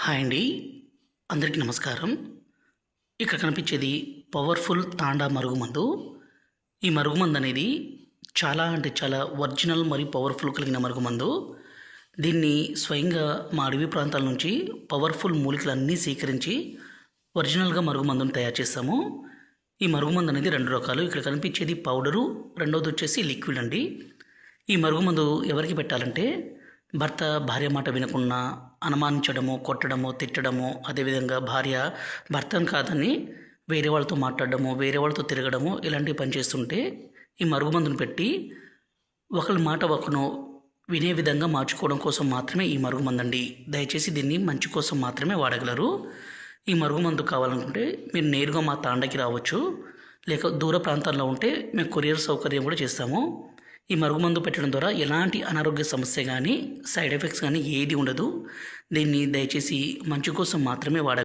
Hi అండి. అందరికీ నమస్కారం. ఇక్కడ కనిపించేది పవర్ఫుల్ తాండా మరుగుమందు. ఈ మరుగుమందు అనేది చాలా అంటే చాలా ఒరిజినల్ మరియు పవర్ఫుల్ కలిగిన మరుగుమందు. దీన్ని స్వయంగా మా అడవి ప్రాంతాల నుంచి పవర్ఫుల్ మూలికలన్నీ సేకరించి ఒరిజినల్గా మరుగుమందును తయారు చేస్తాము. ఈ మరుగుమందు అనేది 2 రకాలు. ఇక్కడ కనిపించేది పౌడరు, రెండవది వచ్చేసి లిక్విడ్ అండి. ఈ మరుగుమందు ఎవరికి పెట్టాలంటే భర్త భార్య మాట వినకుండా అనుమానించడము, కొట్టడము, తిట్టడము, అదేవిధంగా భార్య భర్తను కాదని వేరే వాళ్ళతో మాట్లాడడము, వేరే వాళ్ళతో తిరగడము ఇలాంటివి పనిచేస్తుంటే ఈ మరుగుమందును పెట్టి ఒకరి మాట ఒకరు వినే విధంగా మార్చుకోవడం కోసం మాత్రమే ఈ మరుగుమందండి. దయచేసి దీన్ని మంచి కోసం మాత్రమే వాడగలరు. ఈ మరుగుమందు కావాలనుకుంటే మీరు నేరుగా మా తాండకి రావచ్చు, లేక దూర ప్రాంతాల్లో ఉంటే మేము కొరియర్ సౌకర్యం కూడా చేస్తాము. ఈ మరుగుమందు పెట్టడం ద్వారా ఎలాంటి అనారోగ్య సమస్య కానీ సైడ్ ఎఫెక్ట్స్ కానీ ఏది ఉండదు. దీన్ని దయచేసి మంచి కోసం మాత్రమే